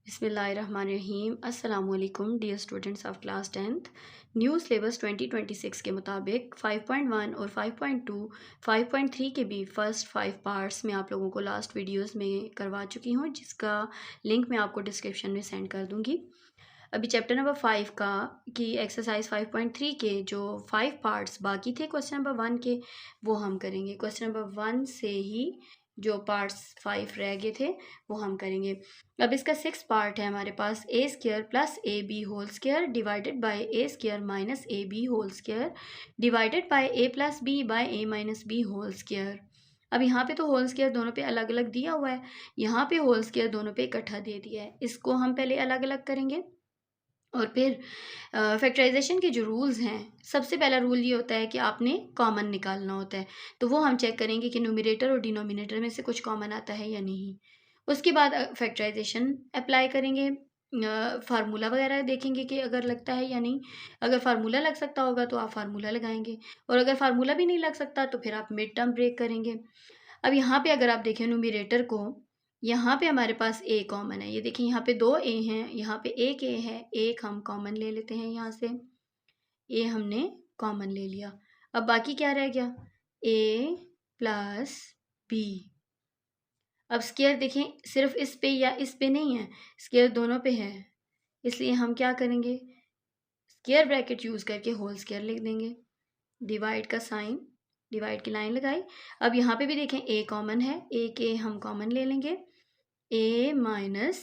बिस्मिल्लाहिर्रहमानिर्रहीम। अस्सलाम वालेकुम dear students of class 10th। New syllabus 2026 के मुताबिक 5.1 और 5.2 5.3 के भी फर्स्ट 5 पार्ट्स में आप लोगों को लास्ट वीडियोस में करवा चुकी हूँ, जिसका लिंक मैं आपको डिस्क्रिप्शन में सेंड कर दूँगी। अभी चैप्टर नंबर 5 का की एक्सरसाइज 5.3 के जो 5 पार्ट्स बाकी थे क्वेश्चन नंबर 1 के, वो हम करेंगे। क्वेश्चन नंबर 1 से ही जो पार्ट्स 5 रह गए थे वो हम करेंगे। अब इसका 6 पार्ट है हमारे पास। A square plus a b whole square divided by a square minus a b whole square divided by a plus b by a minus b whole square. अब यहाँ पे तो होल स्क्वायर दोनों पे अलग अलग दिया हुआ है, यहाँ पे होल स्क्वायर दोनों पे इकट्ठा दे दिया है। इसको हम पहले अलग अलग करेंगे और फिर फैक्टराइजेशन के जो रूल्स हैं, सबसे पहला रूल ये होता है कि आपने कॉमन निकालना होता है। तो वो हम चेक करेंगे कि न्यूमरेटर और डिनोमिनेटर में से कुछ कॉमन आता है या नहीं। उसके बाद फैक्टराइजेशन अप्लाई करेंगे, फार्मूला वगैरह देखेंगे कि अगर लगता है या नहीं। अगर फार्मूला लग सकता होगा तो आप फार्मूला लगाएंगे, और अगर फार्मूला भी नहीं लग सकता तो फिर आप मिड टर्म ब्रेक करेंगे। अब यहाँ पे अगर आप देखें न्यूमरेटर को, यहाँ पे हमारे पास ए कॉमन है। ये देखिए यहाँ पे 2 ए हैं, यहाँ पे एक ए है, एक हम कॉमन ले लेते हैं। यहाँ से ए हमने कॉमन ले लिया। अब बाकी क्या रह गया? A plus B. अब स्क्वायर देखें, सिर्फ इस पे या इस पे नहीं है, स्क्वायर दोनों पे है, इसलिए हम क्या करेंगे, स्क्वायर ब्रैकेट यूज़ करके होल स्क्वायर लिख देंगे। डिवाइड का साइन, डिवाइड की लाइन लगाई। अब यहाँ पे भी देखें ए कॉमन है, एक ए हम कॉमन ले लेंगे, ए माइनस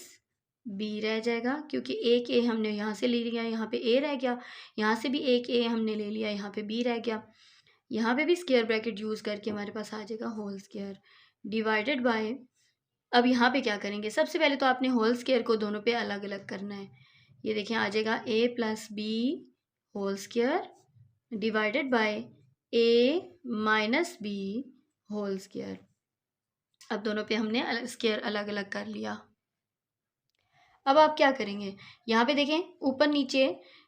बी रह जाएगा, क्योंकि एक ए हमने यहाँ से ले लिया, यहाँ पे ए रह गया, यहाँ से भी एक ए हमने ले लिया, यहाँ पे बी रह गया। यहाँ पे भी स्क्वायर ब्रैकेट यूज़ करके हमारे पास आ जाएगा होल स्क्वायर डिवाइडेड बाय। अब यहाँ पे क्या करेंगे, सबसे पहले तो आपने होल स्क्वायर को दोनों पे अलग अलग करना है। ये देखिए आ जाएगा a plus b whole square divided by a minus b whole square. अब दोनों पे हमने स्क्वायर अलग अलग कर लिया। अब आप क्या करेंगे, यहाँ पे देखें ऊपर नीचे,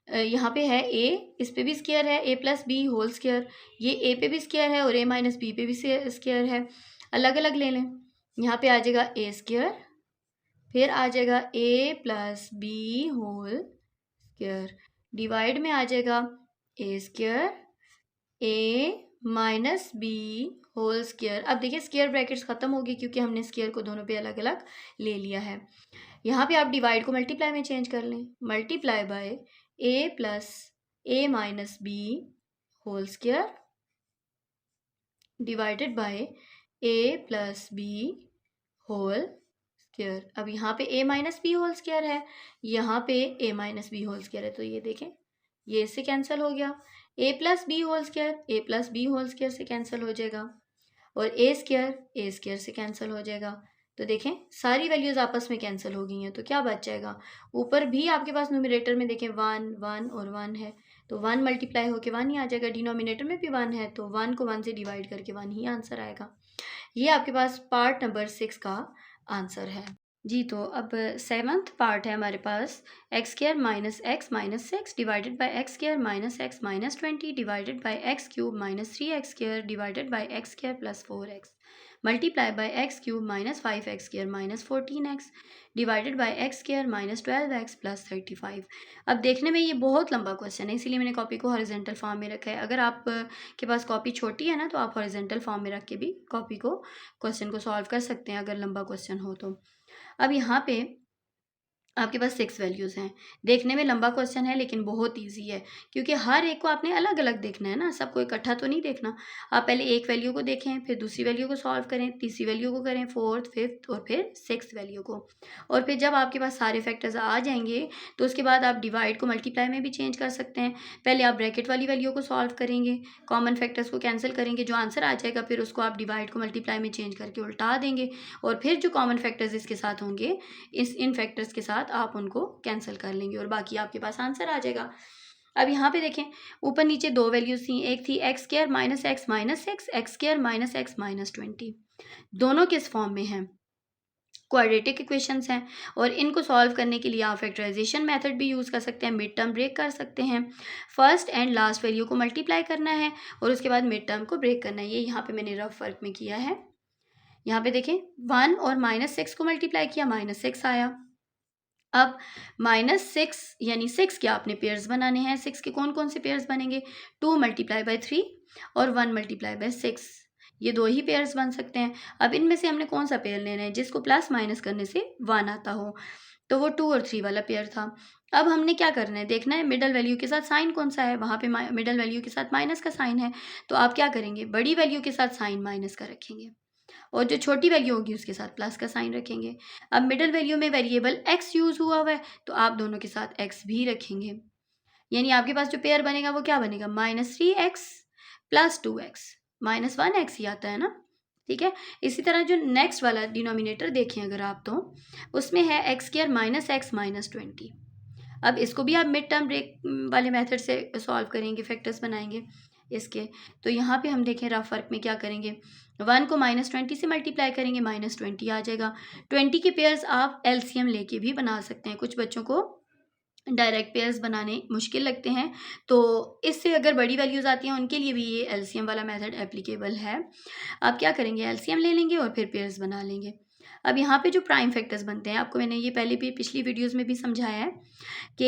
यहाँ पे है ए, इस पे भी स्क्वायर है, ए प्लस बी होल स्क्वायर। ये ए पे भी स्क्वायर है और ए माइनस बी पे भी स्क्वायर है, अलग अलग ले लें। यहाँ पे आ जाएगा ए स्क्वायर, फिर आ जाएगा a plus b whole square, divide में आ जाएगा a square a minus b whole square. अब देखिए स्क्वायर ब्रैकेट्स ख़त्म हो गई, क्योंकि हमने स्क्वायर को दोनों पे अलग अलग ले लिया है। यहाँ पे आप डिवाइड को मल्टीप्लाई में चेंज कर लें, multiply by a plus a minus b whole square divided by a plus b whole square. अब यहाँ पे a minus b whole square है, यहाँ पे a minus b whole square है, तो ये देखें ये इससे कैंसिल हो गया। A plus b whole square a plus b whole square से कैंसिल हो जाएगा, और ए स्क्वायर से कैंसिल हो जाएगा। तो देखें सारी वैल्यूज़ आपस में कैंसिल हो गई हैं, तो क्या बच जाएगा, ऊपर भी आपके पास न्यूमरेटर में देखें 1 1 और 1 है, तो 1 मल्टीप्लाई होके 1 ही आ जाएगा। डिनोमिनेटर में भी 1 है, तो 1 को 1 से डिवाइड करके 1 ही आंसर आएगा। ये आपके पास पार्ट नंबर 6 का आंसर है जी। तो अब 7th पार्ट है हमारे पास, x square minus x divided by x square minus x minus 20 divided by x cube minus 3x square divided by x square plus 4x multiply by x cube minus 5x square minus 14x divided by x square minus 12x plus 35। अब देखने में ये बहुत लंबा question है, इसीलिए मैंने copy को हॉरिजेंटल फॉर्म में रखा है। अगर आप के पास कॉपी छोटी है ना, तो आप हॉरिजेंटल फॉर्म में रख के भी कॉपी को क्वेश्चन को सॉल्व कर सकते हैं, अगर लंबा क्वेश्चन हो तो। अब यहाँ पे आपके पास 6 वैल्यूज़ हैं। देखने में लंबा क्वेश्चन है लेकिन बहुत इजी है, क्योंकि हर एक को आपने अलग अलग देखना है ना, सबको इकट्ठा तो नहीं देखना। आप पहले एक वैल्यू को देखें, फिर दूसरी वैल्यू को सॉल्व करें, तीसरी वैल्यू को करें, फोर्थ फिफ्थ और फिर 6th वैल्यू को। और फिर जब आपके पास सारे फैक्टर्स आ जाएंगे तो उसके बाद आप डिवाइड को मल्टीप्लाई में भी चेंज कर सकते हैं। पहले आप ब्रैकेट वाली वैल्यू को सॉल्व करेंगे, कॉमन फैक्टर्स को कैंसिल करेंगे, जो आंसर आ जाएगा फिर उसको आप डिवाइड को मल्टीप्लाई में चेंज करके उल्टा देंगे, और फिर जो कॉमन फैक्टर्स इसके साथ होंगे इन फैक्टर्स के साथ आप उनको कैंसिल कर लेंगे, और बाकी आपके पास आंसर आ जाएगा। अब यहाँ पे देखें ऊपर नीचे 2 वैल्यूज थी, एक थी x square minus x x square minus x minus 20। दोनों किस फॉर्म में हैं, क्वाड्रेटिक इक्वेशंस हैं, और इनको सॉल्व करने के लिए आप फैक्टराइजेशन मेथड भी यूज़ कर सकते हैं, मिड टर्म ब्रेक कर सकते हैं। फर्स्ट एंड लास्ट वैल्यू को मल्टीप्लाई करना है और उसके बाद मिड टर्म को ब्रेक करना है। ये यहाँ पे मैंने रफ वर्क में किया है। यहाँ पे देखें 1 और -6 को मल्टीप्लाई किया, -6 आया। अब -6 यानी 6 के आपने पेयर्स बनाने हैं। 6 के कौन कौन से पेयर्स बनेंगे? 2 मल्टीप्लाई बाय 3 और 1 मल्टीप्लाई बाय 6, ये 2 ही पेयर्स बन सकते हैं। अब इनमें से हमने कौन सा पेयर लेना है? जिसको प्लस माइनस करने से 1 आता हो, तो वो 2 और 3 वाला पेयर था। अब हमने क्या करना है? देखना है मिडल वैल्यू के साथ साइन कौन सा है। वहाँ पे मिडल वैल्यू के साथ माइनस का साइन है, तो आप क्या करेंगे? बड़ी वैल्यू के साथ साइन माइनस का रखेंगे और जो छोटी वैल्यू होगी उसके साथ प्लस का साइन रखेंगे। अब मिडल वैल्यू में वेरिएबल x यूज़ हुआ है, तो आप दोनों के साथ x भी रखेंगे। यानी आपके पास जो पेयर बनेगा वो क्या बनेगा? -3x प्लस 2x, -1x ही आता है ना, ठीक है। इसी तरह जो नेक्स्ट वाला डिनोमिनेटर देखें अगर आप, तो उसमें है x स्क्वायर -x -20। अब इसको भी आप मिड टर्म ब्रेक वाले मेथड से सॉल्व करेंगे, फैक्टर्स बनाएंगे इसके। तो यहाँ पे हम देखें रफ वर्क में क्या करेंगे? 1 को -20 से मल्टीप्लाई करेंगे, -20 आ जाएगा। 20 के पेयर्स आप एलसीएम लेके भी बना सकते हैं। कुछ बच्चों को डायरेक्ट पेयर्स बनाने मुश्किल लगते हैं, तो इससे अगर बड़ी वैल्यूज़ आती हैं उनके लिए भी ये एलसीएम वाला मेथड एप्लीकेबल है। आप क्या करेंगे? एलसीएम ले लेंगे और फिर पेयर्स बना लेंगे। अब यहाँ पे जो प्राइम फैक्टर्स बनते हैं, आपको मैंने ये पहले भी पिछली वीडियोज़ में भी समझाया है कि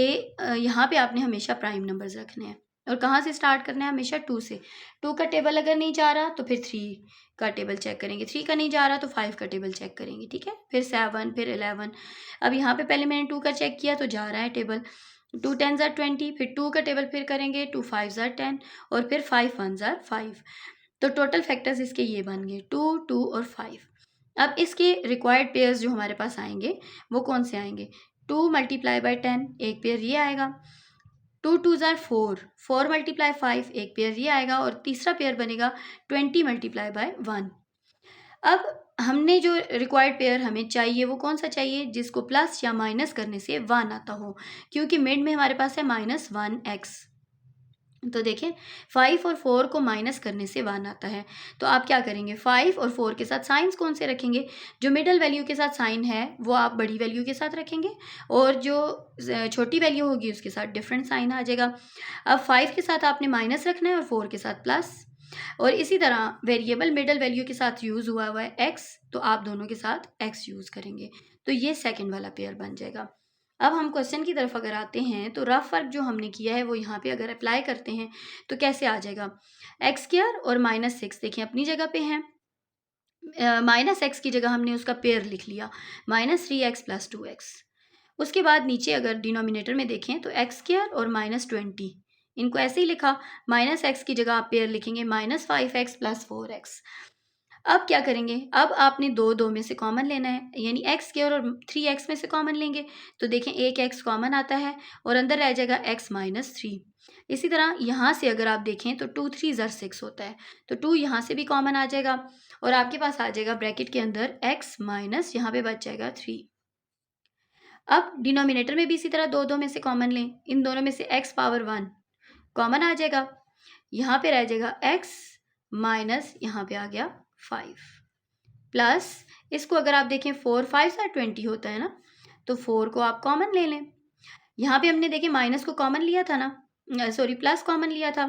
यहाँ पे आपने हमेशा प्राइम नंबर्स रखने हैं और कहाँ से स्टार्ट करना है? हमेशा 2 से। 2 का टेबल अगर नहीं जा रहा तो फिर 3 का टेबल चेक करेंगे, 3 का नहीं जा रहा तो 5 का टेबल चेक करेंगे, ठीक है। फिर 7, फिर 11। अब यहाँ पे पहले मैंने 2 का चेक किया तो जा रहा है टेबल। 2 10 ज़ार 20, फिर 2 का टेबल फिर करेंगे, 2 5 ज़ार 10 और फिर 5 1 ज़ार 5। तो टोटल फैक्टर्स इसके ये बन गए 2 2 और 5। अब इसके रिक्वायर्ड पेयर्स जो हमारे पास आएंगे वो कौन से आएंगे? 2 मल्टीप्लाई बाय 10, एक पेयर ये आएगा। 2 2 ज़ार 4, 4 मल्टीप्लाई 5, एक पेयर ये आएगा। और तीसरा पेयर बनेगा 20 मल्टीप्लाई बाय 1। अब हमने जो रिक्वायर्ड पेयर हमें चाहिए वो कौन सा चाहिए? जिसको प्लस या माइनस करने से 1 आता हो, क्योंकि मिड में हमारे पास है -1x। तो देखें 5 और 4 को माइनस करने से 1 आता है, तो आप क्या करेंगे? 5 और 4 के साथ साइंस कौन से रखेंगे? जो मिडल वैल्यू के साथ साइन है वो आप बड़ी वैल्यू के साथ रखेंगे और जो छोटी वैल्यू होगी उसके साथ डिफरेंट साइन आ जाएगा। अब 5 के साथ आपने माइनस रखना है और 4 के साथ प्लस, और इसी तरह वेरिएबल मिडल वैल्यू के साथ यूज़ हुआ है x, तो आप दोनों के साथ x यूज़ करेंगे। तो ये सेकेंड वाला पेयर बन जाएगा। अब हम क्वेश्चन की तरफ अगर आते हैं, तो रफ वर्क जो हमने किया है वो यहाँ पे अगर अप्लाई करते हैं तो कैसे आ जाएगा? एक्स स्क्वायर और -6 देखिए अपनी जगह पे हैं। -x की जगह हमने उसका पेयर लिख लिया, -3x प्लस 2x। उसके बाद नीचे अगर डिनोमिनेटर में देखें तो एक्स स्क्वायर और -20, इनको ऐसे ही लिखा। -x की जगह आप पेयर लिखेंगे -5x प्लस 4x। अब क्या करेंगे? अब आपने दो दो में से कॉमन लेना है, यानी एक्स स्क्वायर और 3x में से कॉमन लेंगे। तो देखें एक x कॉमन आता है और अंदर रह जाएगा x -3। इसी तरह यहाँ से अगर आप देखें तो 2 3 ज़र 6 होता है, तो 2 यहाँ से भी कॉमन आ जाएगा और आपके पास आ जाएगा ब्रैकेट के अंदर x माइनस यहाँ पे बच जाएगा 3। अब डिनोमिनेटर में भी इसी तरह दो दो में से कॉमन लें, इन दोनों में से x पावर 1 कॉमन आ जाएगा, यहाँ पे रह जाएगा x माइनस यहाँ पे आ गया 5 प्लस इसको अगर आप देखें 4 5 ज़ार 20 होता है ना, तो 4 को आप कॉमन ले लें। यहाँ पे हमने देखें माइनस को कॉमन लिया था ना, सॉरी प्लस कॉमन लिया था,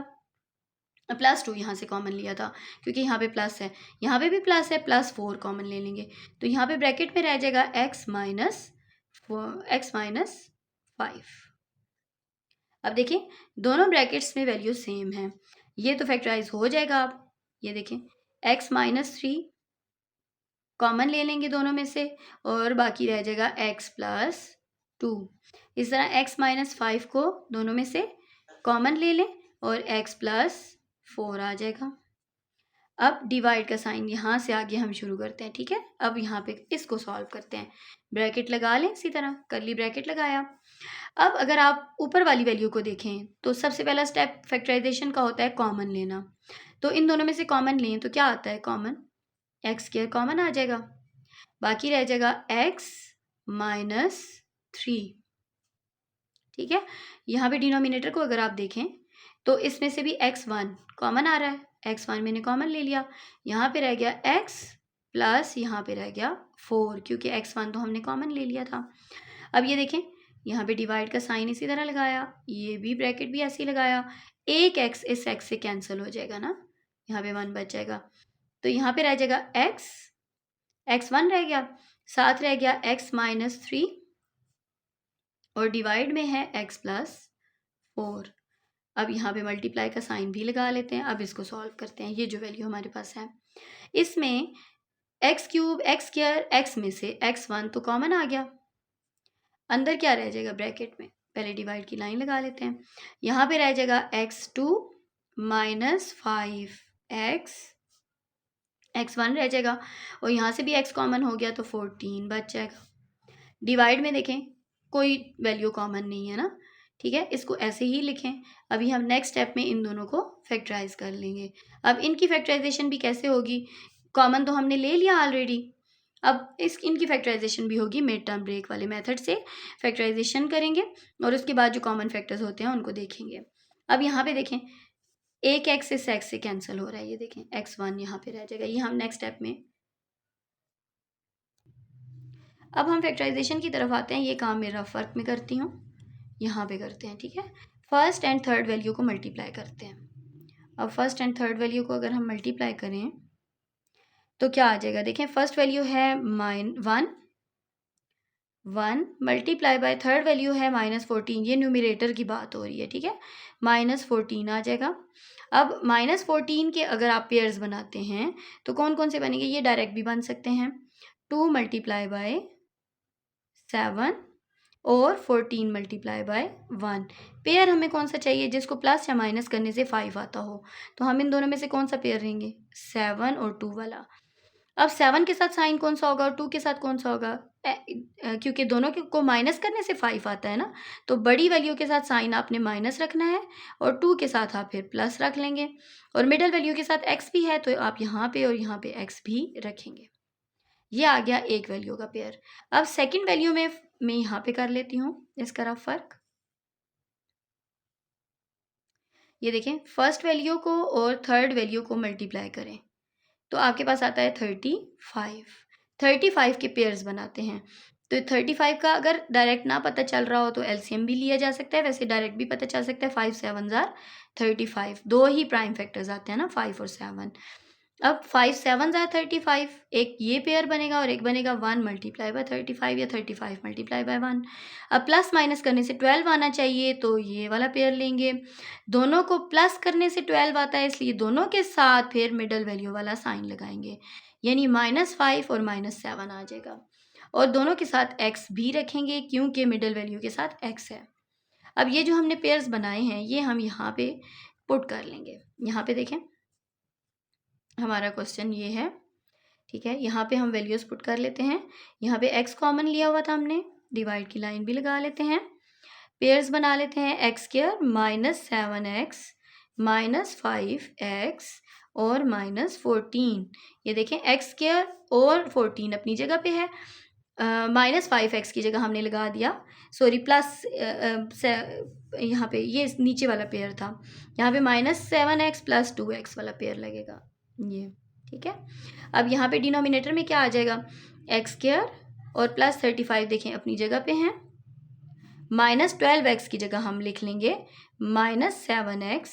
+2 यहाँ से कॉमन लिया था क्योंकि यहाँ पे प्लस है, यहाँ पे भी प्लस है, +4 कॉमन ले लेंगे। तो यहाँ पे ब्रैकेट में रह जाएगा x माइनस 5। अब देखिए दोनों ब्रैकेट्स में वैल्यू सेम है, ये तो फैक्टराइज हो जाएगा। आप ये देखें x -3 कॉमन ले लेंगे दोनों में से और बाकी रह जाएगा x प्लस 2। इस तरह x -5 को दोनों में से कॉमन ले लें और x प्लस 4 आ जाएगा। अब डिवाइड का साइन यहाँ से आगे हम शुरू करते हैं, ठीक है। अब यहाँ पे इसको सॉल्व करते हैं, ब्रैकेट लगा लें, इसी तरह करली ब्रैकेट लगाया। अब अगर आप ऊपर वाली वैल्यू को देखें तो सबसे पहला स्टेप फैक्टराइजेशन का होता है कॉमन लेना। तो इन दोनों में से कॉमन लें तो क्या आता है? कॉमन एक्स स्क्वायर कॉमन आ जाएगा, बाकी रह जाएगा x -3, ठीक है। यहाँ पे डिनोमिनेटर को अगर आप देखें तो इसमें से भी x1 कॉमन आ रहा है, x1 मैंने कॉमन ले लिया, यहाँ पे रह गया x प्लस यहाँ पे रह गया 4 क्योंकि x1 तो हमने कॉमन ले लिया था। अब ये देखें यहाँ पे डिवाइड का साइन इसी तरह लगाया, ये भी ब्रैकेट भी ऐसे ही लगाया, एक x इस x से कैंसिल हो जाएगा ना, यहाँ पे 1 बच जाएगा। तो यहाँ पे रह जाएगा x1 रह गया, साथ रह गया x -3 और डिवाइड में है x प्लस 4। अब यहाँ पे मल्टीप्लाई का साइन भी लगा लेते हैं। अब इसको सॉल्व करते हैं। ये जो वैल्यू हमारे पास है, इसमें x cube, x square, x में से x1 तो कॉमन आ गया, अंदर क्या रह जाएगा ब्रैकेट में, पहले डिवाइड की लाइन लगा लेते हैं। यहाँ पे रह जाएगा x2 माइनस 5x, x1 रह जाएगा, और यहाँ से भी x कॉमन हो गया तो 14 बच जाएगा। डिवाइड में देखें कोई वैल्यू कॉमन नहीं है ना, ठीक है, इसको ऐसे ही लिखें। अभी हम नेक्स्ट स्टेप में इन दोनों को फैक्टराइज कर लेंगे। अब इनकी फैक्टराइजेशन भी कैसे होगी, कॉमन तो हमने ले लिया ऑलरेडी, अब इनकी फैक्टराइजेशन भी होगी मिड टर्म ब्रेक वाले मेथड से फैक्टराइजेशन करेंगे और उसके बाद जो कॉमन फैक्टर्स होते हैं उनको देखेंगे। अब यहाँ पे देखें एक एक्स इस एक्स से कैंसिल हो रहा है, ये देखें x1 यहाँ पे रह जाएगा, ये हम नेक्स्ट स्टेप में। अब हम फैक्टराइजेशन की तरफ आते हैं। ये काम मैं रफ वर्क में करती हूँ, यहाँ पे करते हैं, ठीक है। फर्स्ट एंड थर्ड वैल्यू को मल्टीप्लाई करते हैं। अब फर्स्ट एंड थर्ड वैल्यू को अगर हम मल्टीप्लाई करें तो क्या आ जाएगा, देखें फर्स्ट वैल्यू है one multiply by third value है -14, ये न्यूमरेटर की बात हो रही है, ठीक है, -14 आ जाएगा। अब -14 के अगर आप पेयर्स बनाते हैं तो कौन कौन से बनेंगे, ये डायरेक्ट भी बन सकते हैं, 2 मल्टीप्लाई बाय 7 और 14 मल्टीप्लाई बाय 1। पेयर हमें कौन सा चाहिए, जिसको प्लस या माइनस करने से 5 आता हो, तो हम इन दोनों में से कौन सा पेयर लेंगे, 7 और 2 वाला। अब 7 के साथ साइन कौन सा होगा और 2 के साथ कौन सा होगा, क्योंकि दोनों को माइनस करने से 5 आता है ना, तो बड़ी वैल्यू के साथ साइन आपने माइनस रखना है और 2 के साथ आप फिर प्लस रख लेंगे, और मिडल वैल्यू के साथ x भी है तो आप यहाँ पे और यहाँ पे x भी रखेंगे। ये आ गया एक वैल्यू का पेयर। अब सेकंड वैल्यू में मैं यहाँ पे कर लेती हूँ इसका रफ फर्क। ये देखें फर्स्ट वैल्यू को और थर्ड वैल्यू को मल्टीप्लाई करें तो आपके पास आता है 35 के पेयर्स बनाते हैं। तो 35 का अगर डायरेक्ट ना पता चल रहा हो तो एलसीएम भी लिया जा सकता है, वैसे डायरेक्ट भी पता चल सकता है। 5 7 जार 35, दो ही प्राइम फैक्टर्स आते हैं ना, 5 और 7। अब 5 7 जार 35, एक ये पेयर बनेगा और एक बनेगा 1 मल्टीप्लाई बाय 35 या 35 मल्टीप्लाई बाय 1। अब प्लस माइनस करने से 12 आना चाहिए तो ये वाला पेयर लेंगे, दोनों को प्लस करने से 12 आता है इसलिए दोनों के साथ फिर मिडल वैल्यू वाला साइन लगाएंगे, यानी -5 और -7 आ जाएगा, और दोनों के साथ x भी रखेंगे क्योंकि मिडल वैल्यू के साथ x है। अब ये जो हमने पेयर्स बनाए हैं ये हम यहाँ पे पुट कर लेंगे। यहाँ पे देखें हमारा क्वेश्चन ये है, ठीक है, यहाँ पे हम वैल्यूज़ पुट कर लेते हैं। यहाँ पे x कॉमन लिया हुआ था हमने, डिवाइड की लाइन भी लगा लेते हैं, पेयर्स बना लेते हैं, x² -7x -5x और -14। ये देखें x² और 14 अपनी जगह पे है, -5x की जगह हमने लगा दिया, सॉरी प्लस यहाँ पे ये इस नीचे वाला पेयर था, यहाँ पे -7x + 2x वाला पेयर लगेगा, ये ठीक है। अब यहाँ पे डिनोमिनेटर में क्या आ जाएगा, x² और +35 देखें अपनी जगह पे हैं, -12x की जगह हम लिख लेंगे -7x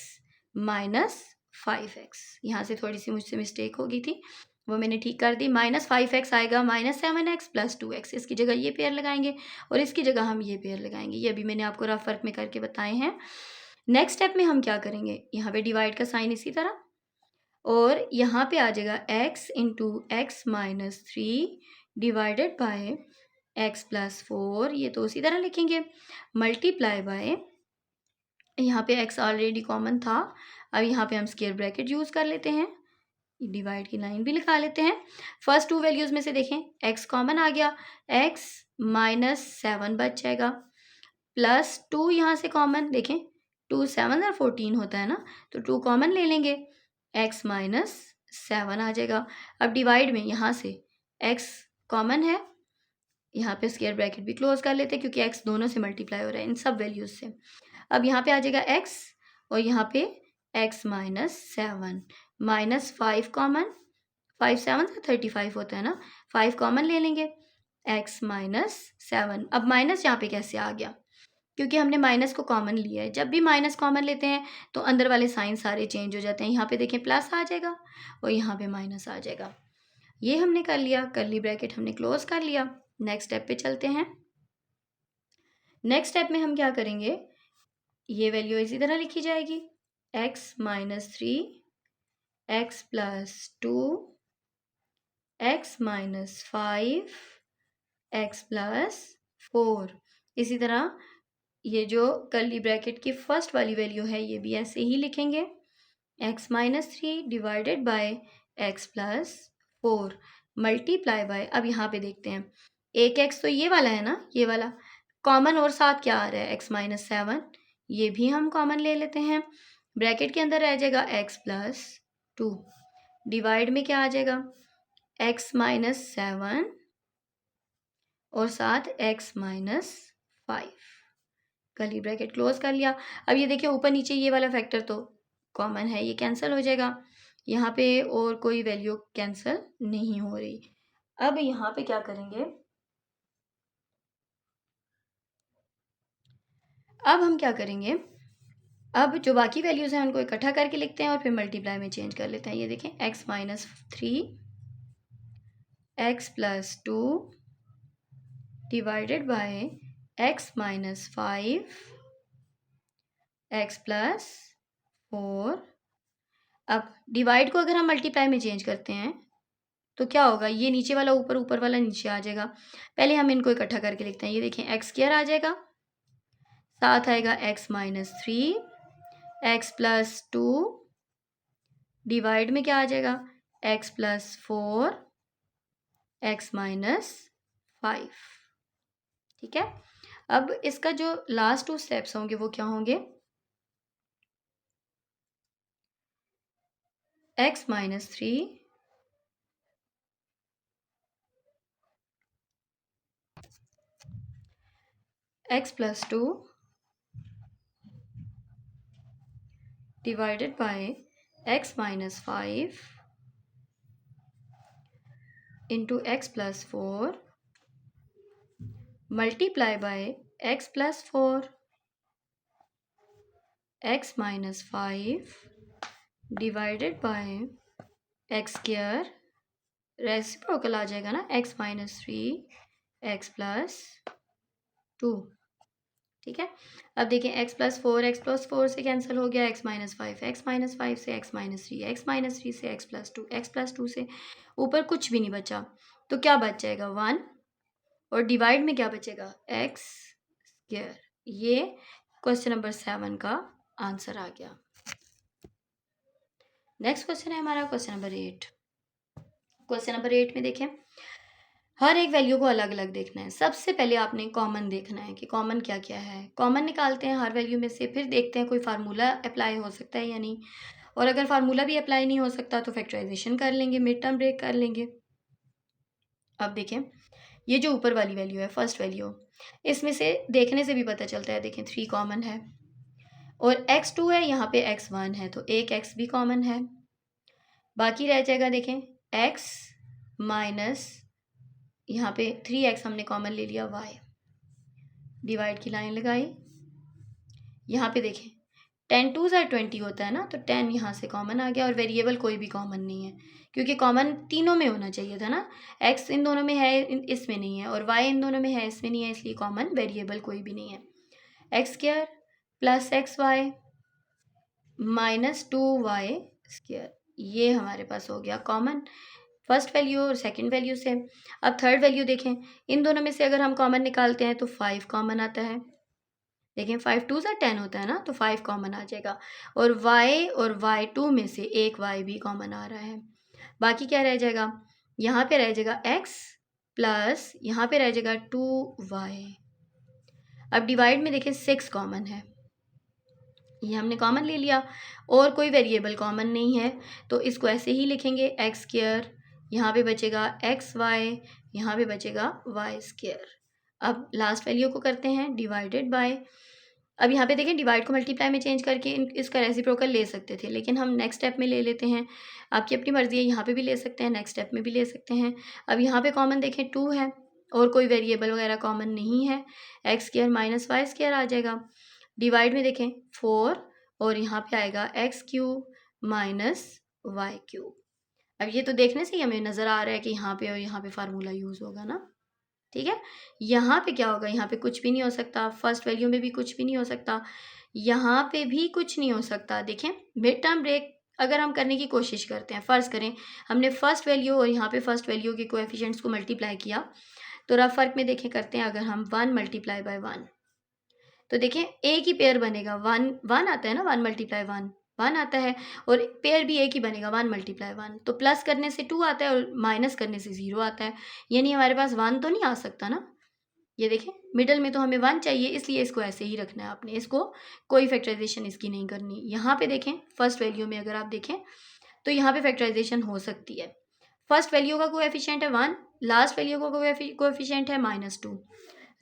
-5x। यहाँ से थोड़ी सी मुझसे मिस्टेक हो गई थी, वो मैंने ठीक कर दी। -5x आएगा, -7x + 2x, इसकी जगह ये पेयर लगाएंगे और इसकी जगह हम ये पेयर लगाएंगे। ये अभी मैंने आपको रफ वर्क में करके बताए हैं। नेक्स्ट स्टेप में हम क्या करेंगे, यहाँ पे डिवाइड का साइन इसी तरह, और यहाँ पे आ जाएगा x × x - 3 divided by x + 4, ये तो उसी तरह लिखेंगे, मल्टीप्लाई बाय, यहाँ पे x ऑलरेडी कॉमन था, अब यहाँ पे हम स्क्वायर ब्रैकेट यूज़ कर लेते हैं, डिवाइड की लाइन भी लिखा लेते हैं। फर्स्ट 2 वैल्यूज़ में से देखें x कॉमन आ गया, x -7 बच जाएगा, +2 यहाँ से कॉमन, देखें 2 7 और 14 होता है ना, तो 2 कॉमन ले लेंगे, x -7 आ जाएगा। अब डिवाइड में यहाँ से x कॉमन है, यहाँ पे स्क्वायर ब्रैकेट भी क्लोज कर लेते हैं क्योंकि x दोनों से मल्टीप्लाई हो रहा है इन सब वैल्यूज़ से। अब यहाँ पे आ जाएगा x और यहाँ पे x -7 -5 कॉमन, 5 7 35 होता है ना, 5 कॉमन ले लेंगे, x -7। अब माइनस यहाँ पे कैसे आ गया, क्योंकि हमने माइनस को कॉमन लिया है, जब भी माइनस कॉमन लेते हैं तो अंदर वाले साइन सारे चेंज हो जाते हैं। यहाँ पे देखें प्लस आ जाएगा और यहाँ पे माइनस आ जाएगा, ये हमने कर लिया, कर्ली ब्रैकेट हमने क्लोज कर लिया। नेक्स्ट स्टेप पे चलते हैं। नेक्स्ट स्टेप में हम क्या करेंगे, ये वैल्यू इसी तरह लिखी जाएगी, x minus 3, x plus 2, x minus 5, x plus 4। इसी तरह ये जो कर्ली ब्रैकेट की फर्स्ट वाली वैल्यू है ये भी ऐसे ही लिखेंगे, x minus 3 divided by x plus 4 multiply bye, अब यहाँ पे देखते हैं, एक x तो ये वाला है ना, ये वाला कॉमन, और साथ क्या आ रहा है x माइनस 7, ये भी हम कॉमन ले लेते हैं, ब्रैकेट के अंदर रह जाएगा x प्लस 2, डिवाइड में क्या आ जाएगा x माइनस 7 और साथ x minus 5, curly bracket close कर लिया। अब ये देखिए ऊपर नीचे ये वाला फैक्टर तो कॉमन है, ये कैंसिल हो जाएगा, यहाँ पे और कोई वैल्यू कैंसिल नहीं हो रही। अब यहाँ पे क्या करेंगे, अब हम क्या करेंगे, अब जो बाकी वैल्यूज़ हैं उनको इकट्ठा करके लिखते हैं और फिर मल्टीप्लाई में चेंज कर लेते हैं। ये देखें x minus 3, x plus 2 divided by x minus 5, x plus 4। अब डिवाइड को अगर हम मल्टीप्लाई में चेंज करते हैं तो क्या होगा, ये नीचे वाला ऊपर, ऊपर वाला नीचे आ जाएगा। पहले हम इनको इकट्ठा करके लिखते हैं, ये देखें एक्स स्क्वायर आ जाएगा, साथ आएगा x minus 3, x plus 2, divide में क्या आ जाएगा एक्स प्लस 4, एक्स माइनस 5। ठीक है, अब इसका जो लास्ट 2 स्टेप्स होंगे वो क्या होंगे, x minus 3, x plus 2 divided by x minus 5 into x plus 4 multiply by x plus 4, x minus 5 divided by x square, reciprocal आ जाएगा ना, x माइनस 3 एक्स प्लस 2। ठीक है, अब देखें x प्लस 4 से कैंसिल हो गया, x माइनस 5 से x माइनस 3, x माइनस 3 से x प्लस 2 से ऊपर कुछ भी नहीं बचा, तो क्या बच जाएगा 1, और डिवाइड में क्या बचेगा x स्क्वायर। ये क्वेश्चन नंबर 7 का आंसर आ गया। नेक्स्ट क्वेश्चन है हमारा क्वेश्चन नंबर 8। क्वेश्चन नंबर 8 में देखें, हर एक वैल्यू को अलग अलग देखना है। सबसे पहले आपने कॉमन देखना है कि कॉमन क्या क्या है, कॉमन निकालते हैं हर वैल्यू में से, फिर देखते हैं कोई फार्मूला अप्लाई हो सकता है या नहीं, और अगर फार्मूला भी अप्लाई नहीं हो सकता तो फैक्टराइजेशन कर लेंगे, मिड टर्म ब्रेक कर लेंगे। अब देखें, ये जो ऊपर वाली वैल्यू है फर्स्ट वैल्यू, इसमें से देखने से भी पता चलता है, देखें 3 कॉमन है और x2 है, यहाँ पे x1 है, तो एक x भी कॉमन है, बाकी रह जाएगा देखें x माइनस, यहाँ पे 3x हमने कॉमन ले लिया, y डिवाइड की लाइन लगाई, यहाँ पे देखें 10 2 ज़ा 20 होता है ना, तो 10 यहाँ से कॉमन आ गया, और वेरिएबल कोई भी कॉमन नहीं है क्योंकि कॉमन तीनों में होना चाहिए था ना, x इन दोनों में है इसमें नहीं है, और y इन दोनों में है इसमें नहीं है, इसलिए कॉमन वेरिएबल कोई भी नहीं है। X square plus x y minus 2y square, ये हमारे पास हो गया कॉमन फर्स्ट वैल्यू और सेकंड वैल्यू से। अब थर्ड वैल्यू देखें, इन दोनों में से अगर हम कॉमन निकालते हैं तो 5 कॉमन आता है, देखें 5 2 ज़ा 10 होता है ना, तो 5 कॉमन आ जाएगा, और y और y2 में से एक y भी कॉमन आ रहा है, बाकी क्या रह जाएगा, यहाँ पे रह जाएगा x प्लस यहाँ पे रह जाएगा 2y। अब डिवाइड में देखें 6 कॉमन है, ये हमने कॉमन ले लिया, और कोई वेरिएबल कॉमन नहीं है, तो इसको ऐसे ही लिखेंगे एक्स स्क्वायर, यहाँ पे बचेगा एक्स वाई, यहाँ पे बचेगा वाई स्क्वायर। अब लास्ट वैल्यू को करते हैं डिवाइडेड बाय, अब यहाँ पे देखें डिवाइड को मल्टीप्लाई में चेंज करके इसका रेसिप्रोकल ले सकते थे, लेकिन हम नेक्स्ट स्टेप में ले लेते हैं, आपकी अपनी मर्जी है, यहाँ पे भी ले सकते हैं, नेक्स्ट स्टेप में भी ले सकते हैं। अब यहाँ पे कॉमन देखें 2 है और कोई वेरिएबल वगैरह कॉमन नहीं है, x square minus y square आ जाएगा, डिवाइड में देखें 4 और यहाँ पे आएगा x cube minus y cube. अब ये तो देखने से ही हमें नज़र आ रहा है कि यहाँ पे और यहाँ पे फार्मूला यूज़ होगा ना, ठीक है। यहाँ पे क्या होगा, यहाँ पे कुछ भी नहीं हो सकता, फर्स्ट वैल्यू में भी कुछ भी नहीं हो सकता, यहाँ पे भी कुछ नहीं हो सकता। देखें मिड टर्म ब्रेक अगर हम करने की कोशिश करते हैं, फ़र्ज़ करें हमने फर्स्ट वैल्यू और यहाँ पे फर्स्ट वैल्यू के कोएफिशिएंट्स को मल्टीप्लाई किया, तो रफ फ़र्क में देखें करते हैं, अगर हम 1 मल्टीप्लाई बाय 1 तो देखें एक ही पेयर बनेगा, 1 1 आता है ना, 1 मल्टीप्लाई 1 1 आता है, और पेयर भी एक ही बनेगा 1 मल्टीप्लाई 1, तो प्लस करने से 2 आता है और माइनस करने से 0 आता है, यानी हमारे पास 1 तो नहीं आ सकता ना। ये देखें मिडल में तो हमें 1 चाहिए, इसलिए इसको ऐसे ही रखना है आपने, इसको कोई फैक्टराइजेशन इसकी नहीं करनी। यहाँ पे देखें फर्स्ट वैल्यू में अगर आप देखें तो यहाँ पे फैक्टराइजेशन हो सकती है। फर्स्ट वैल्यू का कोएफिशिएंट है 1, लास्ट वैल्यू का कोएफिशिएंट है -2।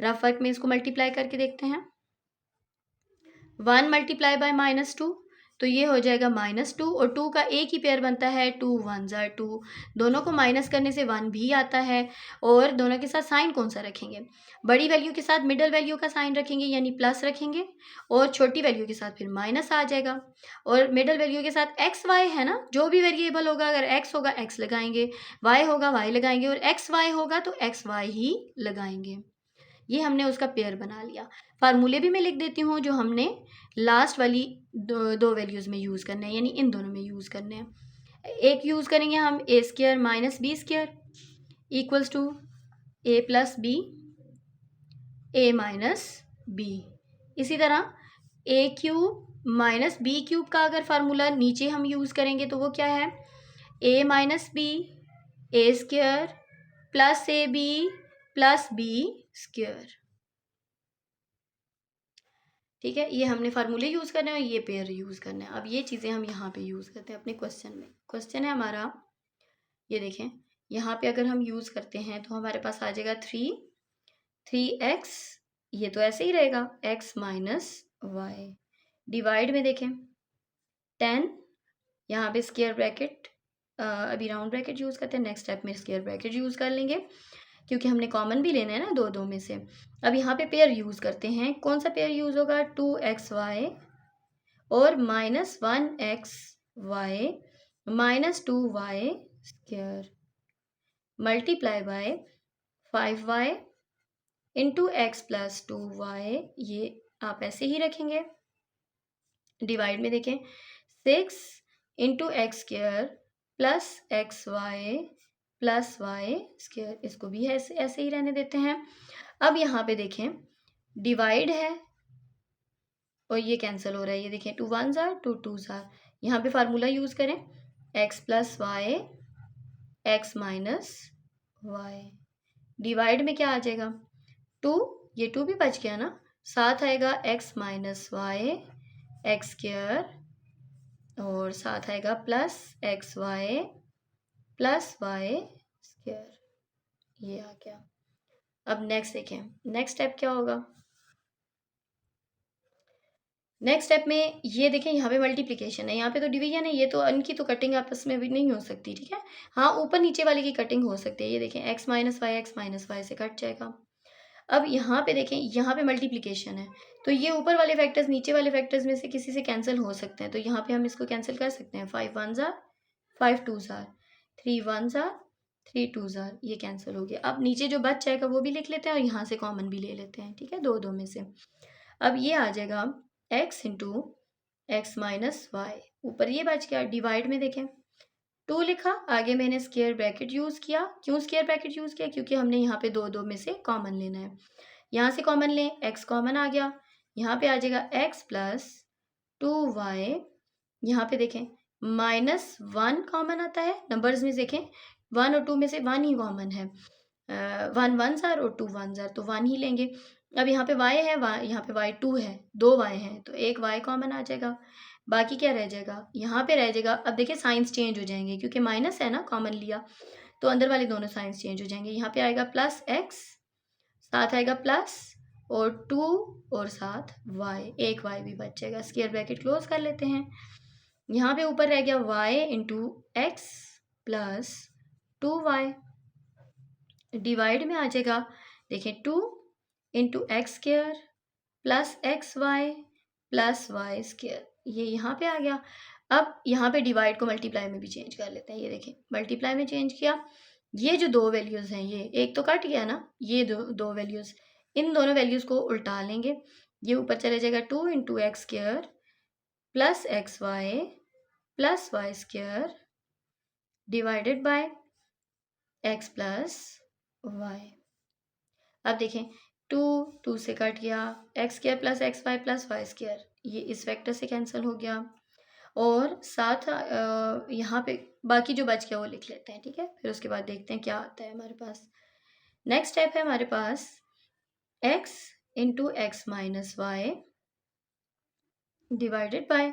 रफ वर्क में इसको मल्टीप्लाई करके देखते हैं, 1 मल्टीप्लाई बाय -2 तो ये हो जाएगा -2, और 2 का एक ही पेयर बनता है, 2 1 ज़ा 2, दोनों को माइनस करने से 1 भी आता है, और दोनों के साथ साइन कौन सा रखेंगे, बड़ी वैल्यू के साथ मिडल वैल्यू का साइन रखेंगे यानी प्लस रखेंगे, और छोटी वैल्यू के साथ फिर माइनस आ जाएगा, और मिडल वैल्यू के साथ एक्स वाई है ना, जो भी वेरिएबल होगा, अगर एक्स होगा एक्स लगाएंगे, वाई होगा वाई लगाएंगे, और एक्स वाई होगा तो एक्स वाई ही लगाएंगे। ये हमने उसका पेयर बना लिया। फार्मूले भी मैं लिख देती हूँ जो हमने लास्ट वाली दो वैल्यूज़ में यूज़ करने हैं, यानी इन दोनों में यूज़ करने हैं। एक यूज़ करेंगे हम a square minus b square equals to a plus b a minus b. इसी तरह a cube minus b cube का अगर फार्मूला नीचे हम यूज़ करेंगे तो वो क्या है, a minus b a square plus a b plus b square. ठीक है, ये हमने फार्मूले यूज़ करने हैं और ये पेयर यूज़ करना है। अब ये चीज़ें हम यहाँ पे यूज़ करते हैं अपने क्वेश्चन में। क्वेश्चन है हमारा, ये देखें यहाँ पे अगर हम यूज़ करते हैं तो हमारे पास आ जाएगा 3x, ये तो ऐसे ही रहेगा, x माइनस वाई, डिवाइड में देखें 10, यहाँ पे स्क्वायर ब्रैकेट, अभी राउंड ब्रैकेट यूज़ करते हैं, नेक्स्ट स्टेप में स्क्वायर ब्रैकेट यूज़ कर लेंगे क्योंकि हमने कॉमन भी लेना है ना दो दो में से। अब यहाँ पे पेयर यूज़ करते हैं, कौन सा पेयर यूज़ होगा, 2xy और -1xy -2y square multiply by 5y into x plus 2y, ये आप ऐसे ही रखेंगे, डिवाइड में देखें 6 into x square plus x y plus y square, इसको भी ऐसे ऐसे ही रहने देते हैं। अब यहाँ पे देखें डिवाइड है और ये कैंसिल हो रहा है, ये देखें 2 1 ज़ार 2 2 ज़ार, यहाँ पे फार्मूला यूज़ करें x plus y x minus y, divide में क्या आ जाएगा 2, ये 2 भी बच गया ना, साथ आएगा x minus y x square और साथ आएगा plus x y plus y square, ये आ गया। अब नेक्स्ट देखें, नेक्स्ट स्टेप क्या होगा, नेक्स्ट स्टेप में ये देखें यहाँ पे मल्टीप्लिकेशन है, यहाँ पे तो डिवीजन है, ये तो इनकी तो कटिंग आपस में भी नहीं हो सकती, ठीक है। हाँ ऊपर नीचे वाले की कटिंग हो सकती है, ये देखें x माइनस वाई से कट जाएगा। अब यहाँ पे देखें, यहाँ पे मल्टीप्लिकेशन है तो ये ऊपर वाले फैक्टर्स नीचे वाले फैक्टर्स में से किसी से कैंसिल हो सकते हैं, तो यहाँ पे हम इसको कैंसिल कर सकते हैं, 5 1 ज़ार 5 2 ज़ार 3 1 ज़ार 3 2 ज़ार, ये कैंसिल हो गया। अब नीचे जो बच जाएगा वो भी लिख लेते हैं और यहाँ से कॉमन भी ले लेते हैं, ठीक है, दो दो में से। अब ये आ जाएगा x into x minus y, ऊपर ये बच गया, डिवाइड में देखें 2 लिखा, आगे मैंने स्क्वायर ब्रैकेट यूज़ किया। क्यों स्क्वायर ब्रैकेट यूज़ किया, क्योंकि हमने यहाँ पे दो दो में से कॉमन लेना है, यहाँ से कॉमन लें, x कॉमन आ गया, यहाँ पे आ जाएगा x प्लस 2y, यहाँ पे देखें -1 कॉमन आता है, नंबर्स में देखें 1 और 2 में से 1 ही कॉमन है, 1 1 ज़ार और 2 1 ज़ार, तो 1 ही लेंगे। अब यहाँ पे y है, यहाँ पे y2 है, 2 y हैं तो एक y कॉमन आ जाएगा, बाकी क्या रह जाएगा, यहाँ पे रह जाएगा। अब देखिए साइंस चेंज हो जाएंगे क्योंकि माइनस है ना, कॉमन लिया तो अंदर वाले दोनों साइंस चेंज हो जाएंगे, यहाँ पे आएगा प्लस x, साथ आएगा प्लस और 2 और साथ y, एक y भी बच जाएगा, स्क्वायर ब्रैकेट क्लोज कर लेते हैं। यहाँ पे ऊपर रह गया y into x plus 2y, divide में आ जाएगा, देखें 2 into x square plus x y plus y square, ये यहाँ पे आ गया। अब यहाँ पे डिवाइड को मल्टीप्लाई में भी चेंज कर लेते हैं, ये देखें मल्टीप्लाई में चेंज किया ये जो दो वैल्यूज़ हैं, ये एक तो कट गया ना, ये दो वैल्यूज़, इन दोनों वैल्यूज़ को उल्टा लेंगे। ये ऊपर चले जाएगा 2 into x square plus x y plus y square divided by x plus y. अब देखें, 2 से कट गया, x square plus x y plus y square, ये इस वेक्टर से कैंसिल हो गया। और साथ यहाँ पे बाकी जो बच गया वो लिख लेते हैं, ठीक है। फिर उसके बाद देखते हैं क्या आता है हमारे पास। नेक्स्ट स्टेप है हमारे पास x into x minus y divided by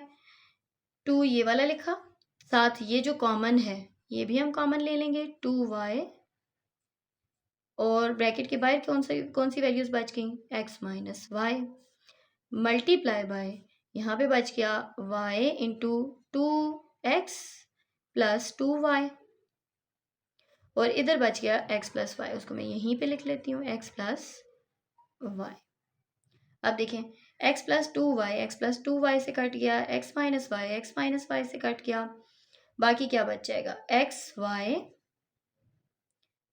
2, ये वाला लिखा, साथ ये जो कॉमन है ये भी हम कॉमन ले लेंगे 2y, और ब्रैकेट के बाहर कौन सी वैल्यूज बच गई, x minus y multiply by, यहाँ पे बच गया y into 2x plus 2y, और इधर बच गया x प्लस वाई, उसको मैं यहीं पे लिख लेती हूँ x प्लस वाई। अब देखें, x प्लस 2y से कट गया, x माइनस वाई से कट गया, बाकी क्या बच जाएगा, x y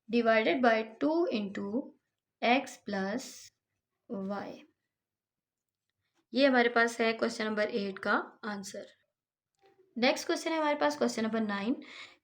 divided by 2 into x plus y. ये हमारे पास है क्वेश्चन नंबर 8 का आंसर। नेक्स्ट क्वेश्चन है हमारे पास क्वेश्चन नंबर 9।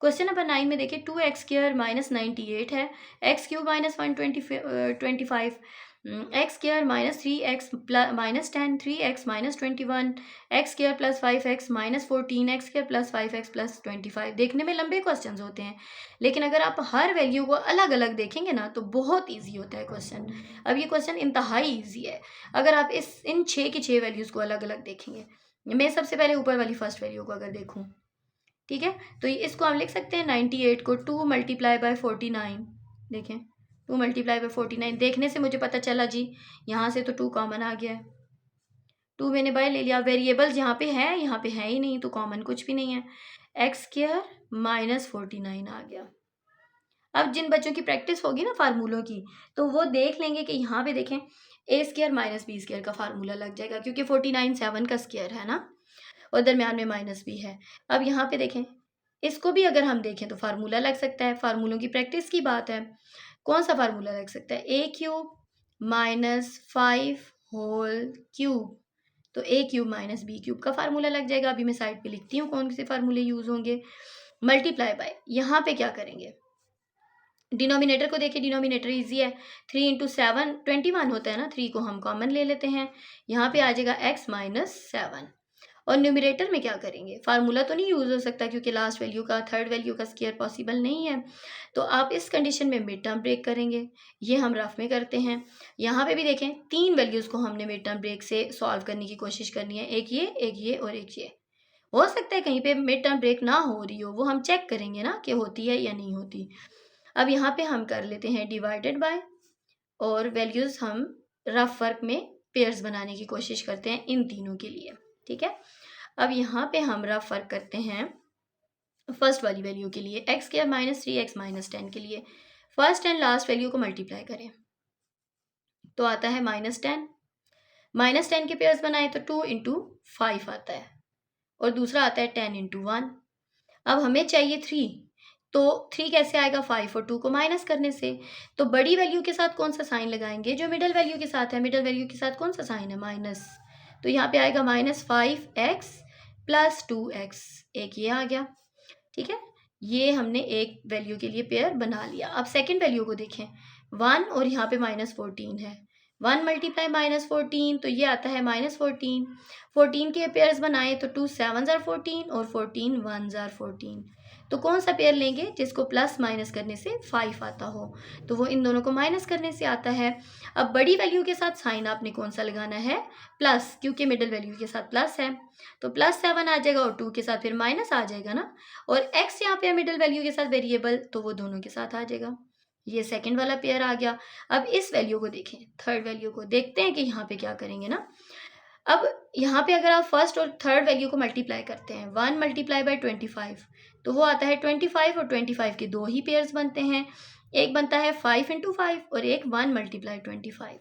क्वेश्चन नंबर 9 में देखिए 2x स्क्वायर माइनस 98 है, x cube minus 125, x square minus 3x minus 10, 3x minus 21, x square plus 5x minus 14, x square plus 5x plus 25। देखने में लंबे questions होते हैं, लेकिन अगर आप हर वैल्यू को अलग अलग देखेंगे ना तो बहुत ईजी होता है क्वेश्चन। अब ये क्वेश्चन इंतहाई ईजी है अगर आप इन 6 की 6 वैल्यूज़ को अलग अलग देखेंगे। मैं सबसे पहले ऊपर वाली फर्स्ट वैल्यू को अगर देखूं, ठीक है, तो इसको हम लिख सकते हैं 98 को 2 मल्टीप्लाई बाय 49। देखें 2 मल्टीप्लाई बाय 49, देखने से मुझे पता चला जी यहाँ से तो 2 कॉमन आ गया है, 2 मैंने बाय ले लिया। वेरिएबल्स यहाँ पे है ही नहीं, तो कॉमन कुछ भी नहीं है। एक्स स्क्वायर माइनस 49 आ गया। अब जिन बच्चों की प्रैक्टिस होगी ना फार्मूलों की, तो वो देख लेंगे कि यहाँ पे देखें ए स्क्वायर माइनस बी स्क्वायर का फार्मूला लग जाएगा, क्योंकि 49 7 का स्क्वायर है ना, और दरम्यान में माइनस भी है। अब यहाँ पे देखें, इसको भी अगर हम देखें तो फार्मूला लग सकता है, फार्मूलों की प्रैक्टिस की बात है। कौन सा फार्मूला लग सकता है, ए क्यूब माइनस 5 होल क्यूब, तो ए क्यूब माइनस बी क्यूब का फार्मूला लग जाएगा। अभी मैं साइड पे लिखती हूँ कौन से फार्मूले यूज होंगे। मल्टीप्लाई बाय, यहाँ पे क्या करेंगे, डिनोमिनेटर को देखिए, डिनोमिनेटर इजी है, 3 इंटू 7 21 होता है ना, 3 को हम कॉमन ले लेते हैं, यहाँ पे आ जाएगा x माइनस 7। और न्यूमिनेटर में क्या करेंगे, फार्मूला तो नहीं यूज़ हो सकता क्योंकि लास्ट वैल्यू का थर्ड वैल्यू का स्क्वायर पॉसिबल नहीं है, तो आप इस कंडीशन में मिड टर्म ब्रेक करेंगे। ये हम रफ में करते हैं। यहाँ पे भी देखें 3 वैल्यूज़ को हमने मिड टर्म ब्रेक से सॉल्व करने की कोशिश करनी है, एक ये और एक ये। हो सकता है कहीं पे मिड टर्म ब्रेक ना हो रही हो, वो हम चेक करेंगे ना कि होती है या नहीं होती। अब यहाँ पे हम कर लेते हैं डिवाइडेड बाय, और वैल्यूज़ हम रफ वर्क में पेयर्स बनाने की कोशिश करते हैं इन तीनों के लिए, ठीक है। अब यहाँ पे हम रफ वर्क करते हैं फर्स्ट वाली वैल्यू के लिए, x square minus 3x minus 10 के लिए। फर्स्ट एंड लास्ट वैल्यू को मल्टीप्लाई करें तो आता है -10, -10 के पेयर्स बनाए तो 2 इंटू 5 आता है, और दूसरा आता है 10 इंटू 1। अब हमें चाहिए 3, तो 3 कैसे आएगा, 5 और 2 को माइनस करने से। तो बड़ी वैल्यू के साथ कौन सा साइन लगाएंगे, जो मिडल वैल्यू के साथ है, मिडल वैल्यू के साथ कौन सा साइन है, माइनस, तो यहाँ पे आएगा -5x प्लस 2x, एक ये आ गया, ठीक है। ये हमने एक वैल्यू के लिए पेयर बना लिया। अब सेकंड वैल्यू को देखें, 1 और यहाँ पे -14 है, 1 मल्टीप्लाई -14 तो ये आता है -14, 14 के पेयर्स बनाए तो 2 7 ज़ार 14 और 14 1 ज़ार 14। तो कौन सा पेयर लेंगे जिसको प्लस माइनस करने से 5 आता हो, तो वो इन दोनों को माइनस करने से आता है। अब बड़ी वैल्यू के साथ साइन आपने कौन सा लगाना है, प्लस, क्योंकि मिडिल वैल्यू के साथ प्लस है, तो +7 आ जाएगा, और 2 के साथ फिर माइनस आ जाएगा ना, और x यहाँ पे मिडिल वैल्यू के साथ वेरिएबल, तो वो दोनों के साथ आ जाएगा। ये सेकंड वाला पेयर आ गया। अब इस वैल्यू को देखें, थर्ड वैल्यू को देखते हैं कि यहाँ पे क्या करेंगे ना। अब यहाँ पे अगर आप फर्स्ट और थर्ड वैल्यू को मल्टीप्लाई करते हैं, 1 मल्टीप्लाई बाय 25, तो वो आता है 25, और 25 के दो ही पेयर्स बनते हैं, एक बनता है 5 इंटू 5 और एक 1 मल्टीप्लाई 25।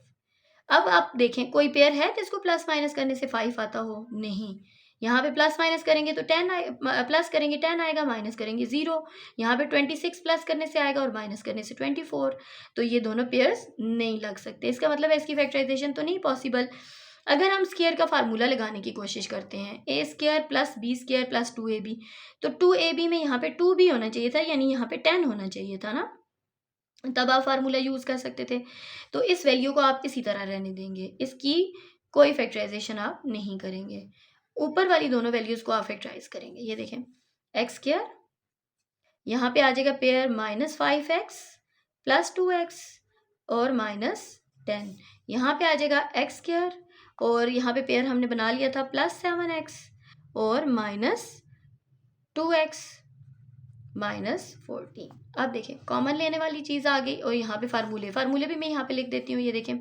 अब आप देखें कोई पेयर है जिसको प्लस माइनस करने से 5 आता हो, नहीं, यहाँ पे प्लस माइनस करेंगे तो 10 प्लस करेंगे 10 आएगा, माइनस करेंगे 0। यहाँ पे 26 प्लस करने से आएगा और माइनस करने से 24। तो ये दोनों पेयर्स नहीं लग सकते। इसका मतलब है इसकी फैक्टराइजेशन तो नहीं पॉसिबल। अगर हम स्क्वायर का फार्मूला लगाने की कोशिश करते हैं, a square plus b square plus 2ab, तो 2ab में यहाँ पे 2 भी होना चाहिए था, यानी यहाँ पे 10 होना चाहिए था ना, तब आप फार्मूला यूज़ कर सकते थे। तो इस वैल्यू को आप इसी तरह रहने देंगे, इसकी कोई फैक्टराइजेशन आप नहीं करेंगे। ऊपर वाली दोनों वैल्यूज़ को आप फैक्टराइज करेंगे। ये देखें, एक्स स्क्वायर यहाँ पे आ जाएगा पेयर -5x प्लस 2x और -10। यहाँ पे आ जाएगा एक्स स्क्वायर और यहाँ पे पेयर हमने बना लिया था +7x और -2x -14। अब देखें कॉमन लेने वाली चीज़ आ गई और यहाँ पे फार्मूले भी मैं यहाँ पे लिख देती हूँ। ये देखें,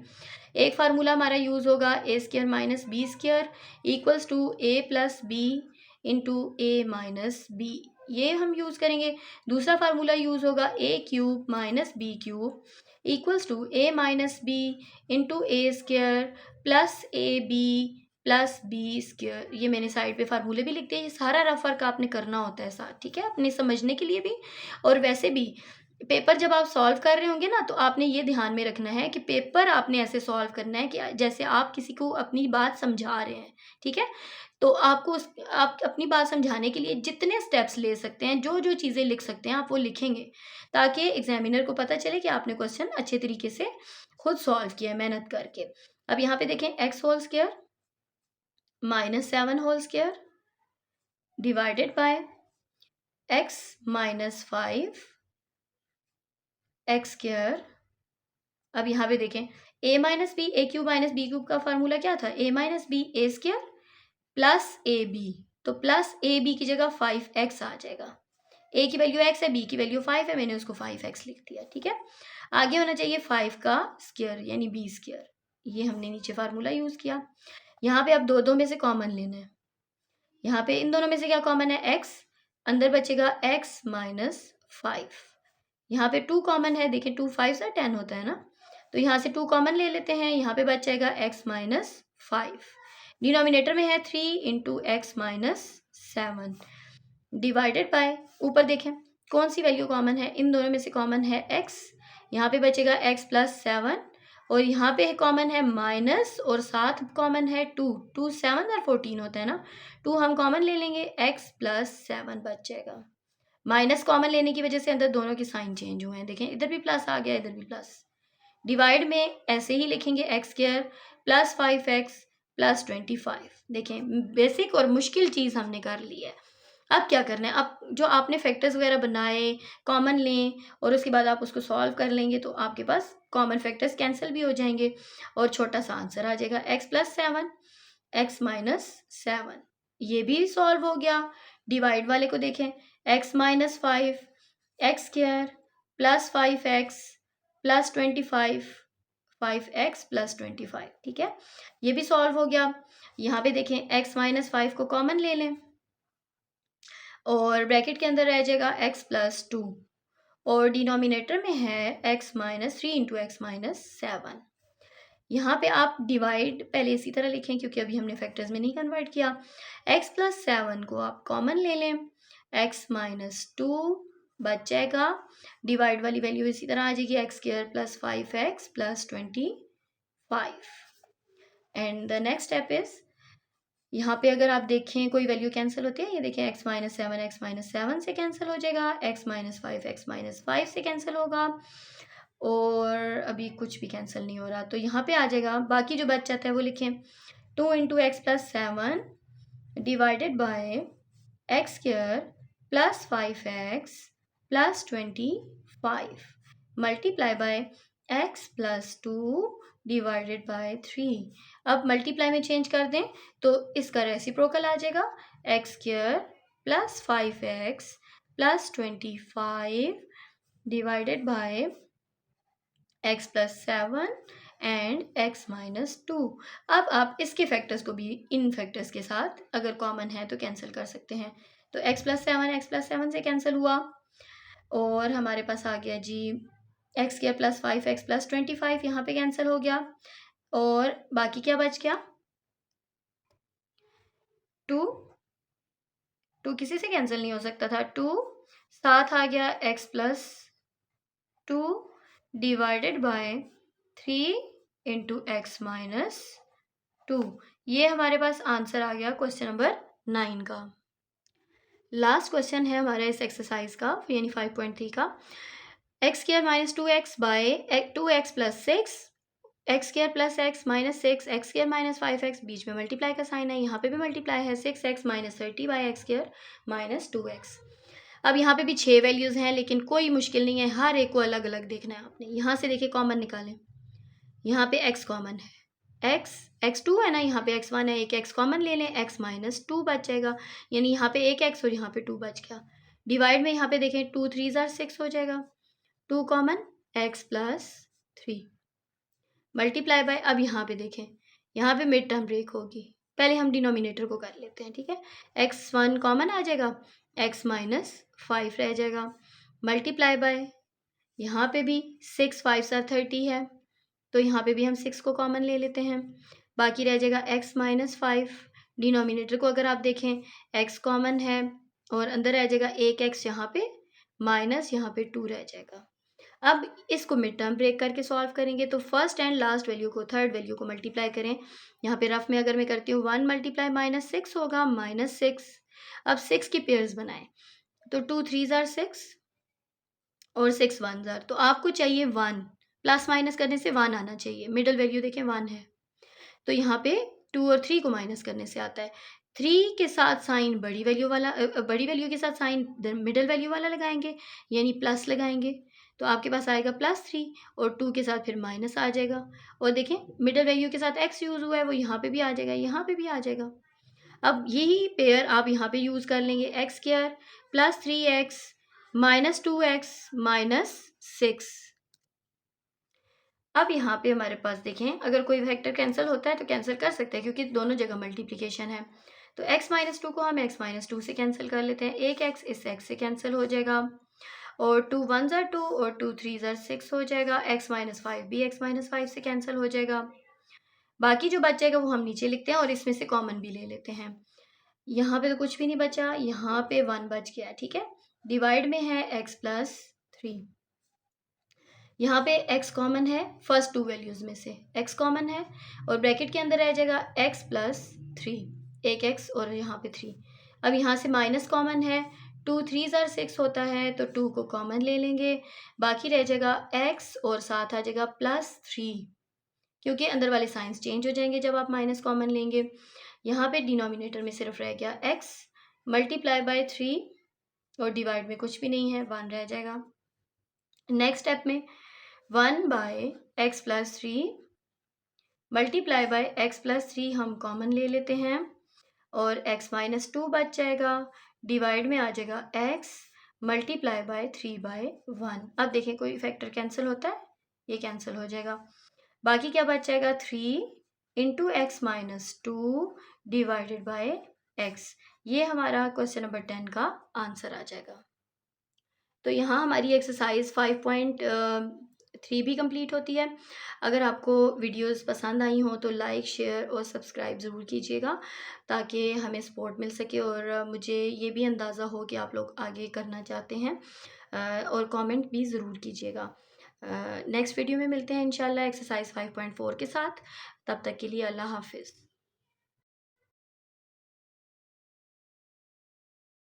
एक फार्मूला हमारा यूज़ होगा a square minus b square equals to a plus b into a minus b, ये हम यूज़ करेंगे। दूसरा फार्मूला यूज़ होगा a cube minus b cube equals to a minus b into a square plus a b plus b square. ये मैंने side पे फार्मूले भी लिख दिए। ये सारा रफ वर्क आपने करना होता है साथ, ठीक है, अपने समझने के लिए भी। और वैसे भी पेपर जब आप सॉल्व कर रहे होंगे ना, तो आपने ये ध्यान में रखना है कि पेपर आपने ऐसे सॉल्व करना है कि जैसे आप किसी को अपनी बात समझा रहे हैं, ठीक है। तो आपको आप अपनी बात समझाने के लिए जितने स्टेप्स ले सकते हैं, जो जो चीज़ें लिख सकते हैं, आप वो लिखेंगे, ताकि एग्जामिनर को पता चले कि आपने क्वेश्चन अच्छे तरीके से खुद सॉल्व किया है मेहनत करके। अब यहाँ पे देखें, x whole square -7 whole square divided by x -5 x square. अब यहाँ पे देखें, a minus b, a cube minus b cube का फार्मूला क्या था, a minus b a square plus a b. तो प्लस ए बी की जगह 5x आ जाएगा। a की वैल्यू x है, b की वैल्यू 5 है, मैंने उसको 5x लिख दिया, ठीक है। आगे होना चाहिए 5 का स्क्वायर यानी b स्क्वायर। ये हमने नीचे फार्मूला यूज़ किया। यहाँ पे अब दो में से कॉमन लेना है। यहाँ पे इन दोनों में से क्या कॉमन है, x, अंदर बचेगा x -5। यहाँ पे 2 कॉमन है, देखिए 2 5 से 10 होता है ना, तो यहाँ से 2 कॉमन ले लेते हैं। यहाँ पे बच जाएगा x -5, डिनोमिनेटर में है 3 इंटू एक्स -7 डिवाइडेड बाय, ऊपर देखें कौन सी वैल्यू कॉमन है, इन दोनों में से कॉमन है x। यहाँ पे बचेगा x +7 और यहाँ पे कॉमन है माइनस और साथ कॉमन है 2, 2 7 और 14 होता है ना, 2 हम कॉमन ले लेंगे, x +7 बच जाएगा। माइनस कॉमन लेने की वजह से अंदर दोनों के साइन चेंज हुए हैं, देखें इधर भी प्लस आ गया, इधर भी प्लस। डिवाइड में ऐसे ही लिखेंगे x square plus 5x plus 25। देखें बेसिक और मुश्किल चीज़ हमने कर ली है। अब क्या करना है, अब जो आपने फैक्टर्स वगैरह बनाए कॉमन लें और उसके बाद आप उसको सॉल्व कर लेंगे, तो आपके पास कॉमन फैक्टर्स कैंसिल भी हो जाएंगे और छोटा सा आंसर आ जाएगा x +7 x -7। ये भी सॉल्व हो गया। डिवाइड वाले को देखें, x -5 x square plus 5x plus 25 5x plus 25, ठीक है, ये भी सॉल्व हो गया। यहाँ पे देखें x -5 को कॉमन ले लें और ब्रैकेट के अंदर रह जाएगा x +2 और डिनोमिनेटर में है x -3 इंटू एक्स -7। यहाँ पे आप डिवाइड पहले इसी तरह लिखें क्योंकि अभी हमने फैक्टर्स में नहीं कन्वर्ट किया। x +7 को आप कॉमन ले लें, x -2 बच जाएगा। डिवाइड वाली वैल्यू इसी तरह आ जाएगी, x square plus 5x plus 25। And the next step is, यहाँ पे अगर आप देखें कोई वैल्यू कैंसिल होती है, ये देखें x -7 से कैंसिल हो जाएगा, x -5 से कैंसिल होगा और अभी कुछ भी कैंसिल नहीं हो रहा, तो यहाँ पे आ जाएगा। बाकी जो बच जाता है वो लिखें, 2 into x +7 divided by x square plus 5x plus 25 multiply by x +2 divided bye 3। अब मल्टीप्लाई में चेंज कर दें तो इसका रेसिप्रोकल आ जाएगा, x square plus 5x plus 25 divided by x +7 and x -2। अब आप इसके फैक्टर्स को भी इन फैक्टर्स के साथ अगर कॉमन है तो कैंसिल कर सकते हैं। तो x +7 से कैंसिल हुआ और हमारे पास आ गया g x square plus 5x plus 25, यहाँ पे कैंसिल हो गया और बाकी क्या बच गया, 2 2 किसी से कैंसिल नहीं हो सकता था। 2 साथ आ गया x plus 2 divided bye 3 into x minus 2। ये हमारे पास आंसर आ गया क्वेश्चन नंबर 9 का। लास्ट क्वेश्चन है हमारा इस एक्सरसाइज का, यानी 5.3 का। X square minus 2x by 2x plus 6, x square plus x minus 6, x square minus 5x, बीच में मल्टीप्लाई का साइन है, यहाँ पे भी मल्टीप्लाई है, 6x minus 30 by x square minus 2x। अब यहाँ पे भी 6 वैल्यूज़ हैं, लेकिन कोई मुश्किल नहीं है, हर एक को अलग अलग देखना है आपने। यहाँ से देखिए कॉमन निकालें, यहाँ पे x कॉमन है, x2 है ना, यहाँ पे x1 है, एक x कॉमन ले लें, x माइनस 2 बच जाएगा, यानी यहाँ पे एक x और यहाँ पे 2 बच गया। डिवाइड में यहाँ पे देखें 2 3 6 हो जाएगा, 2 common, x plus 3 multiply bye, अब यहाँ पे देखें, यहाँ पे मिड टर्म ब्रेक होगी, पहले हम डिनोमिनेटर को कर लेते हैं, ठीक है। x1 कॉमन आ जाएगा, x माइनस 5 रह जाएगा, मल्टीप्लाई बाय, यहाँ पे भी 6 5 30 है, तो यहाँ पे भी हम 6 को कॉमन ले लेते हैं, बाकी रह जाएगा x माइनस 5। डिनोमिनेटर को अगर आप देखें, x कॉमन है और अंदर रह जाएगा एक x, यहाँ पे माइनस, यहाँ पे 2 रह जाएगा। अब इसको मिड टर्म ब्रेक करके सॉल्व करेंगे, तो फर्स्ट एंड लास्ट वैल्यू को, थर्ड वैल्यू को मल्टीप्लाई करें। यहाँ पे रफ में अगर मैं करती हूँ 1 मल्टीप्लाई माइनस 6 होगा, माइनस 6। अब 6 की पेयर्स बनाएं, तो 2 3 6 और 6 1 तो आपको चाहिए 1, प्लस माइनस करने से 1 आना चाहिए, मिडल वैल्यू देखें 1 है, तो यहाँ पे 2 और 3 को माइनस करने से आता है। 3 के साथ साइन बड़ी वैल्यू वाला, बड़ी वैल्यू के साथ साइन मिडल वैल्यू वाला लगाएंगे, यानी प्लस लगाएंगे, तो आपके पास आएगा +3, और 2 के साथ फिर माइनस आ जाएगा, और देखें मिडल वैल्यू के साथ x यूज़ हुआ है, वो यहाँ पे भी आ जाएगा, यहाँ पे भी आ जाएगा। अब यही पेयर आप यहाँ पे यूज़ कर लेंगे, x square plus 3x minus 2x minus 6। अब यहाँ पे हमारे पास देखें, अगर कोई वेक्टर कैंसिल होता है तो कैंसिल कर सकते हैं, क्योंकि दोनों जगह मल्टीप्लिकेशन है, तो x माइनस 2 को हम x माइनस 2 से कैंसिल कर लेते हैं, एक x इस x से कैंसिल हो जाएगा, और 2 1 2 और 2 3 6 हो जाएगा, x माइनस 5 भी x माइनस 5 से कैंसिल हो जाएगा। बाकी जो बच जाएगा वो हम नीचे लिखते हैं, और इसमें से कॉमन भी ले लेते हैं। यहाँ पे तो कुछ भी नहीं बचा, यहाँ पे 1 बच गया, ठीक है। डिवाइड में है x प्लस 3, यहाँ पे x कॉमन है, फर्स्ट 2 वैल्यूज़ में से x कॉमन है, और ब्रैकेट के अंदर रह जाएगा x प्लस 3, एक x और यहाँ पे 3। अब यहाँ से माइनस कॉमन है, 2 3 6 होता है, तो 2 को कॉमन ले लेंगे, बाकी रह जाएगा x और साथ आ जाएगा +3, क्योंकि अंदर वाले साइंस चेंज हो जाएंगे जब आप माइनस कॉमन लेंगे। यहाँ पे डिनोमिनेटर में सिर्फ रह गया x मल्टीप्लाई बाय 3, और डिवाइड में कुछ भी नहीं है, 1 रह जाएगा। नेक्स्ट स्टेप में 1 by x plus 3 multiply by x plus 3 हम कॉमन ले लेते हैं, और x माइनस 2 बच जाएगा, डिवाइड में आ जाएगा x मल्टीप्लाई बाय 3/1। अब देखें कोई फैक्टर कैंसिल होता है, ये कैंसिल हो जाएगा, बाकी क्या बच जाएगा 3 into x minus 2 divided by x। ये हमारा क्वेश्चन नंबर 10 का आंसर आ जाएगा। तो यहाँ हमारी एक्सरसाइज 5.3 भी कंप्लीट होती है। अगर आपको वीडियोस पसंद आई हों तो लाइक, शेयर और सब्सक्राइब ज़रूर कीजिएगा, ताकि हमें सपोर्ट मिल सके, और मुझे ये भी अंदाज़ा हो कि आप लोग आगे करना चाहते हैं, और कमेंट भी ज़रूर कीजिएगा। नेक्स्ट वीडियो में मिलते हैं इंशाल्लाह एक्सरसाइज 5.4 के साथ। तब तक के लिए अल्लाह हाफिज़।